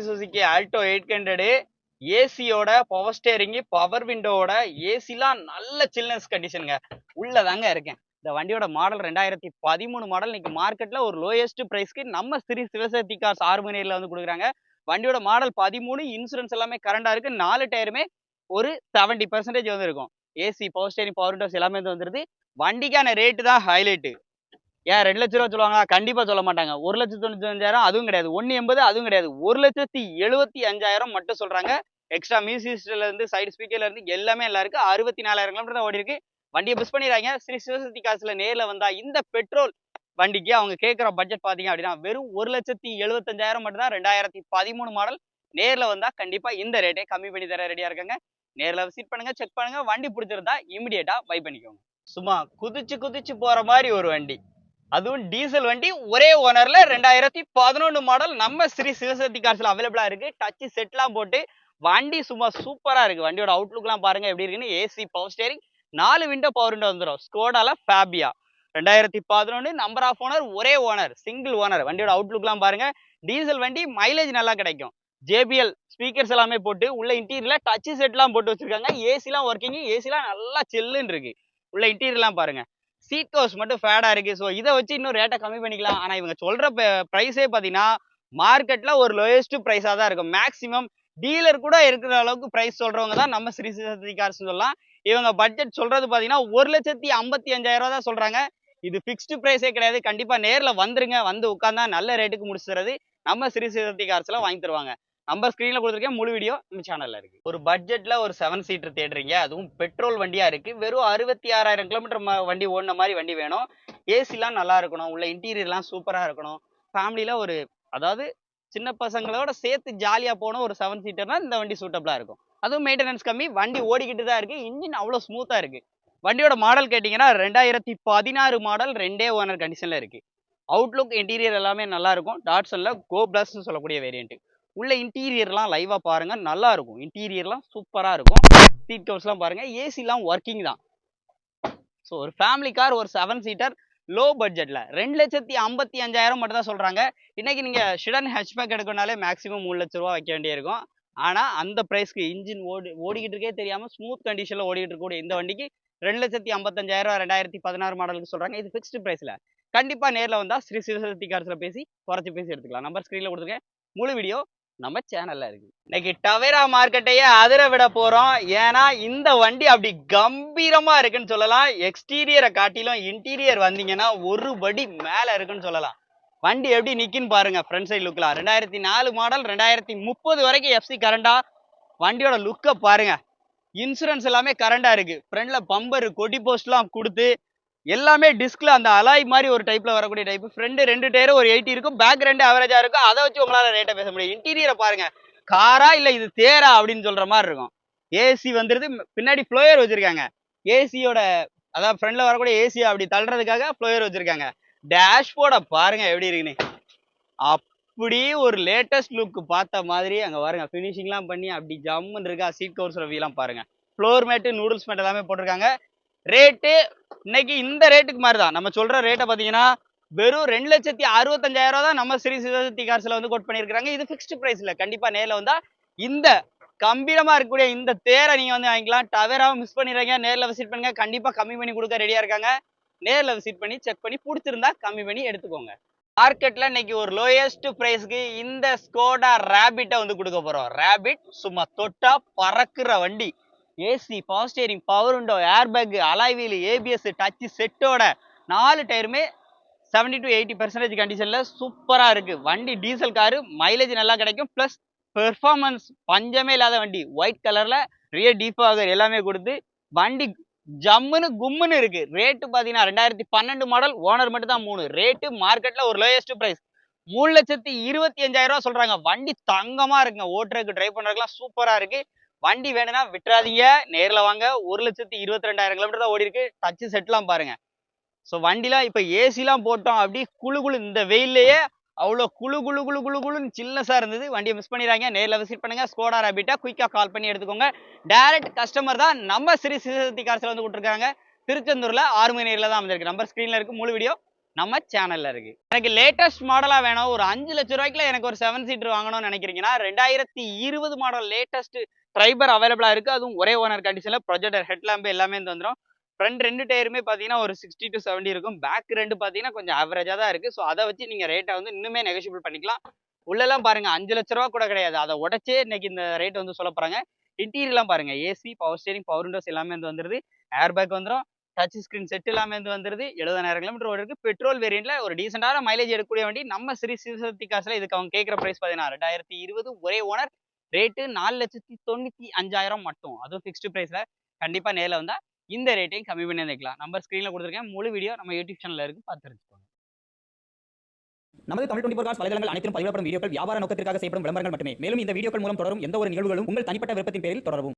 Suzuki Alto 800 ஏசியோட power steering power விண்டோவோட ஏசிலாம் நல்ல சில்னஸ் கண்டிஷனுங்க உள்ளதாங்க இருக்கேன். இந்த வண்டியோட மாடல் 2013 மாடல். இன்னைக்கு மார்க்கெட்ல ஒரு லோயஸ்ட் பிரைஸ்க்கு நம்ம ஸ்ரீ சிவசக்தி கார்ஸ் ஆர்மனியர்ல வந்து கொடுக்குறாங்க. வண்டியோட மாடல் 13, இன்சூரன்ஸ் எல்லாமே கரண்டா இருக்கு. 4 டயருமே ஒரு 70% வந்து இருக்கும். AC power steering power Windows எல்லாமே வந்து வந்துருது. வண்டிக்கான ரேட்டு தான் ஹைலைட். ஏன் 2 லட்ச ரூபா சொல்லுவாங்க? கண்டிப்பா சொல்ல மாட்டாங்க. 1,95,000 அதுவும் கிடையாது. 1,80,000 அதுவும் கிடையாது. 1,75,000 மட்டும் சொல்றாங்க. எக்ஸ்ட்ரா மியூசிக் சிஸ்டம்ல இருந்து சைடு ஸ்பீக்கர்ல இருந்து எல்லாமே எல்லாம் இருக்கு. 64,000 கிலோமீட்டர் தான் ஓடி இருக்கு. வண்டியை மிஸ் பண்ணிடுறாங்க. ஸ்ரீ சிவசக்தி காசுல நேர்ல வந்தா இந்த பெட்ரோல் வண்டிக்கு அவங்க கேட்கிற பட்ஜெட் பாத்தீங்க அப்படின்னா வெறும் 1,75,000 மட்டும் தான். 2013 மாடல். நேர்ல வந்தா கண்டிப்பா இந்த ரேட்டே கம்மி பண்ணி தர ரெடியா இருக்காங்க. நேர்ல விசிட் பண்ணுங்க, செக் பண்ணுங்க. வண்டி பிடிச்சிருந்தா இமிடியேட்டா பை பண்ணிக்கோங்க. சும்மா குதிச்சு குதிச்சு போற மாதிரி ஒரு வண்டி, அதுவும் டீசல் வண்டி, ஒரே ஓனர்ல 2011 மாடல் நம்ம ஸ்ரீ சிவசக்தி கார்ஸ்ல அவைலபிளா இருக்கு. டச் செட்லாம் போட்டு வண்டி சும்மா சூப்பரா இருக்கு. வண்டியோட அவுட்லுக்லாம் பாருங்க எப்படி இருக்குன்னு. AC power steering, 4 window power window வந்துடும். ஸ்கோடால ஃபேபியா 2011, நம்பர் ஆஃப் ஓனர் ஒரே ஓனர், சிங்கிள் ஓனர். வண்டியோட அவுட்லுக்லாம் பாருங்க. டீசல் வண்டி, மைலேஜ் நல்லா கிடைக்கும். ஜேபிஎல் ஸ்பீக்கர்ஸ் எல்லாமே போட்டு உள்ள இன்டீரியர்ல டச் செட்லாம் போட்டு வச்சிருக்காங்க. ஏசிலாம் ஒர்க்கிங், ஏசிலாம் நல்லா சில்லுன்னு இருக்கு. உள்ள இன்டீரியர்லாம் பாருங்க. சீட் கவர்ஸ் மட்டும் ஃபேடா இருக்கு. ஸோ இதை வச்சு இன்னும் ரேட்டை கம்மி பண்ணிக்கலாம். ஆனா இவங்க சொல்ற பிரைஸே பாத்தீங்கன்னா மார்க்கெட்ல ஒரு லோயஸ்ட் பிரைஸா தான் இருக்கும். மேக்சிமம் டீலர் கூட இருக்கிற அளவுக்கு பிரைஸ் சொல்றவங்க தான் நம்ம ஸ்ரீ சிவசக்தி கார்ஸ் சொல்லலாம். இவங்க பட்ஜெட் சொல்றது பாத்தீங்கன்னா 1,55,000 தான் சொல்றாங்க. இது பிக்ஸ்டு பிரைஸே கிடையாது. கண்டிப்பா நேர்ல வந்துருங்க. வந்து உட்கார்ந்தா நல்ல ரேட்டுக்கு முடிச்சு தரது நம்ம ஸ்ரீ சிவசக்தி கார்ஸ்ல வாங்கி தருவாங்க. நம்ம ஸ்கிரீன்ல கொடுத்துருக்கேன். முழு வீடியோ நம்ம சேனல்ல இருக்கு. ஒரு பட்ஜெட்ல ஒரு 7 சீட்டர் தேடுறீங்க, அதுவும் பெட்ரோல் வண்டியா இருக்கு. வெறும் 66,000 கிலோமீட்டர் வண்டி ஓடின மாதிரி வண்டி வேணும். ஏசிலாம் நல்லா இருக்கணும். உள்ள இன்டீரியர்லாம் சூப்பரா இருக்கணும். ஃபேமிலியில ஒரு, அதாவது சின்ன பசங்களோட சேர்த்து ஜாலியா போன ஒரு 7 சீட்டர்னா இந்த வண்டி சூட்டபிளா இருக்கும். அதுவும் மெயின்டெனன்ஸ் கம்மி. வண்டி ஓடிக்கிட்டு தான் இருக்கு. இன்ஜின் அவ்வளோ ஸ்மூத்தா இருக்கு. வண்டியோட மாடல் கேட்டீங்கன்னா 2016 மாடல், 2 ஓனர் கண்டிஷன்ல இருக்கு. அவுட்லுக் இன்டீரியர் எல்லாமே நல்லா இருக்கும். டாட்சன்ல கோ பிளஸ்ன்னு சொல்லக்கூடிய வேரியன்ட். உள்ள இன்டீரியர்லாம் லைவா பாருங்க, நல்லா இருக்கும். இன்டீரியர்லாம் சூப்பரா இருக்கும். சீட் கவர்ஸ்லாம் பாருங்க. ஏசிலாம் ஒர்க்கிங் தான். ஸோ ஒரு ஃபேமிலி கார், ஒரு 7 சீட்டர் லோ பட்ஜெட்ல 2,55,000 மட்டும் தான் சொல்றாங்க. இன்னைக்கு நீங்க ஷிடன் ஹேட்ச்பேக் எடுக்கணும்னாலே மேக்ஸிமம் 3 லட்ச ரூபா வைக்க வேண்டியிருக்கும். ஆனா அந்த பிரைஸ்க்கு இன்ஜின் ஓடிக்கிட்டு இருக்கே தெரியாம ஸ்மூத் கண்டிஷன்ல ஓடிட்டு இருக்கக்கூடிய இந்த வண்டிக்கு 2,55,000 2016 மாடலுக்கு சொல்றாங்க. இது பிக்ஸ்டு பிரைஸ்ல. கண்டிப்பா நேர்ல வந்தா ஸ்ரீ சிவசக்தி கார்ஸ்ல பேசி குறைச்சு பேசி எடுத்துக்கலாம். நம்பர் ஸ்கிரீன்ல கொடுத்துருக்கேன். முழு வீடியோ நம்ம சேனல்ல இருக்கு. இன்னைக்கு டவேரா மார்க்கெட்டையே அதிர விட போறோம். ஏன்னா இந்த வண்டி அப்படி கம்பீரமா இருக்குன்னு சொல்லலாம். எக்ஸ்டீரியரை காட்டிலும் இன்டீரியர் வந்தீங்கன்னா ஒரு படி மேல இருக்குன்னு சொல்லலாம். வண்டி எப்படி நிக்குன்னு பாருங்க. ஃப்ரண்ட் சைடு லுக்ல 2004 மாடல், 2030 வரைக்கும் எஃப்சி கரண்டா. வண்டியோட லுக்கை பாருங்க. இன்சூரன்ஸ் எல்லாமே கரண்டா இருக்கு. ஃப்ரண்ட்ல பம்பர் கொடி போஸ்ட்லாம் கொடுத்து எல்லாமே டிஸ்க்ல அந்த அலாய் மாதிரி ஒரு டைப்ல வரக்கூடிய டைப். ஃப்ரண்ட் 2 டயரும் ஒரு 80 இருக்கும். பேக் 2 ஆவரேஜா இருக்கும். அதை வச்சு உங்களால ரேட்டை பேச முடியும். இன்டீரியரை பாருங்க. காரா இல்ல இது தேரா அப்படின்னு சொல்ற மாதிரி இருக்கும். ஏசி வந்துருது. பின்னாடி ஃப்ளோயர் வச்சிருக்காங்க. ஏசியோட, அதாவது ஃப்ரண்ட்ல வரக்கூடிய ஏசி அப்படி தள்ளுறதுக்காக ஃப்ளோயர் வச்சிருக்காங்க. டேஷ்போர்டை பாருங்க எப்படி இருக்குன்னு. அப்படி ஒரு லேட்டஸ்ட் லுக் பார்த்த மாதிரி அங்க பாருங்க. ஃபினிஷிங்லாம் பண்ணி அப்படி ஜம்முன்னு இருக்கா. சீட் கவர்ஸ் ரவிலாம் பாருங்க. ஃப்ளோர் மேட்டு, நூடுல்ஸ் மேட் எல்லாமே போட்டிருக்காங்க. ரேட்டு இன்னைக்கு இந்த ரேட்டுக்கு மாதிரி தான். நம்ம சொல்ற ரேட்டை பார்த்தீங்கன்னா வெறும் 2,65,000 தான் நம்ம ஸ்ரீ சிவசக்தி கார்ஸ்ல வந்து கோட் பண்ணியிருக்காங்க. இது ஃபிக்ஸ்டு பிரைஸ் இல்லை. கண்டிப்பா நேரில் வந்தா இந்த கம்பீரமா இருக்கக்கூடிய இந்த தேரை நீங்க வந்து வாங்கிக்கலாம். டவேராவும் மிஸ் பண்ணிடுறீங்க. நேரில் விசிட் பண்ணுங்க. கண்டிப்பா கம்மி பண்ணி கொடுக்க ரெடியா இருக்காங்க. நேரில் விசிட் பண்ணி செக் பண்ணி பிடிச்சிருந்தா கம்மி பண்ணி எடுத்துக்கோங்க. மார்க்கெட்ல இன்னைக்கு ஒரு லோயஸ்ட் பிரைஸ்க்கு இந்த ஸ்கோடா ரேபிட்டை வந்து கொடுக்க போறோம். ரேபிட் சும்மா தொட்டா பறக்குற வண்டி. AC power steering power window air bag alloy wheel ABS touch செட்டோட 4 டயருமே 70 to 80% கண்டிஷன்ல சூப்பரா இருக்கு. வண்டி டீசல் காரு, மைலேஜ் நல்லா கிடைக்கும். பிளஸ் பெர்ஃபார்மன்ஸ் பஞ்சமே இல்லாத வண்டி. ஒயிட் கலர்ல ரியர் டீஃபாகர் எல்லாமே கொடுத்து வண்டி ஜம்முன்னு கும்முன்னு இருக்கு. ரேட்டு பாத்தீங்கன்னா 2012 மாடல், ஓனர் மட்டும் தான் 3. ரேட்டு மார்க்கெட்ல ஒரு லோயஸ்ட் பிரைஸ் 3,25,000 சொல்றாங்க. வண்டி தங்கமா இருக்குங்க. ஓட்டுறதுக்கு டிரைவ் பண்றதுக்குலாம் சூப்பரா இருக்கு. வண்டி வேணும்னா விட்டுறாதீங்க. நேர்ல வாங்க. 1,22,000 கிலோமீட்டர் தான் ஓடி இருக்கு. டச் செட்லாம் பாருங்க. ஸோ வண்டிலாம் இப்ப ஏசிலாம் போட்டோம் அப்படி குளு குளு, இந்த வெயிலேயே அவ்வளோ குளு குளு குளு குளு குளுன்னு சில்னஸா இருந்தது. வண்டியை மிஸ் பண்ணிடுறாங்க. நேரில் விசிட் பண்ணுங்க. ஸ்கோடா ரேபிட்டா குயிக்கா கால் பண்ணி எடுத்துக்கோங்க. டைரக்ட் கஸ்டமர் தான் நம்ம ஸ்ரீ சிவசக்தி கார்ஸ்ல வந்து கொடுத்துருக்காங்க. திருச்செந்தூர்ல 6 மணி நேரில் தான் வந்திருக்கு. நம்பர் ஸ்கிரீன்ல இருக்கு. முழு வீடியோ நம்ம சேனல்ல இருக்கு. எனக்கு லேட்டஸ்ட் மாடலா வேணும். ஒரு 5 லட்சம் ரூபாய்க்குள்ள எனக்கு ஒரு 7 சீட்டர் வாங்கணும்னு நினைக்கிறீங்கன்னா 2020 மாடல் லேட்டஸ்ட் ட்ரைபர் அவைலபிளா இருக்கு. அதுவும் ஒரே ஓனர் கண்டிஷன்ல ப்ரொஜெக்டர் ஹெட் லாம்ப் எல்லாமே வந்துரும். ஃப்ரண்ட் 2 டயருமே பார்த்தீங்கன்னா ஒரு 60 to 70 இருக்கும். பேக் 2 பார்த்தீங்கன்னா கொஞ்சம் ஆவரேஜா தான் இருக்கு. ஸோ அத வச்சு நீங்க ரேட்ட வந்து இன்னுமே நெகோஷியபிள் பண்ணிக்கலாம். உள்ளலாம் பாருங்க 5 லட்ச ரூபா கூட கிடையாது. அத உடைச்சே இன்னைக்கு இந்த ரேட் வந்து சொல்லப் போறாங்க. இன்டீரியர்லாம் பாருங்க. AC, power steering, power Windows எல்லாமே வந்து வந்துருது. ஏர் பேக் வந்துரும். டச் ஸ்கிரீன் செட் எல்லாமே வந்து வந்துருது. 70,000 கிலோமீட்டர் ஓடிருக்கு. பெட்ரோல் வேரியன்ட்ல ஒரு டீசென்ட்டான மைலேஜ் எடுக்கக்கூடிய வண்டி. நம்ம ஸ்ரீ சிவசக்தி காசுல இதுக்கு அவங்க கேட்கிற பிரைஸ் பார்த்தீங்கன்னா 2020 ஒரே ஓனர். ரேட்டு 4,95,000 மட்டும். அதுவும் ஃபிக்ஸ்டு பிரைஸ்ல. கண்டிப்பா நேர்ல வந்தா இந்த ரேட்டையும் கம்மி பண்ணி வந்துக்கலாம். நம்பர் ஸ்கிரீன்ல குடுத்துருக்கேன். முழு வீடியோ நம்ம யூடியூப் சேனல்ல இருக்கு. பார்த்து தெரிஞ்சுக்கோங்க. நமது தமிழ் 24 காஸ் வலைதளங்கள் அனைத்தும் பதிவிடப்படும் வீடியோக்கள் வியாபார நோக்கத்திற்காக செய்யப்படும் விளம்பரங்கள் மட்டுமே. மேலும் இந்த வீடியோக்கள் மூலம் தொடரும் எந்த ஒரு நிகழ்வுகளும் உங்கள் தனிப்பட்ட விருப்பத்தின் பேரில் தொடரவும்.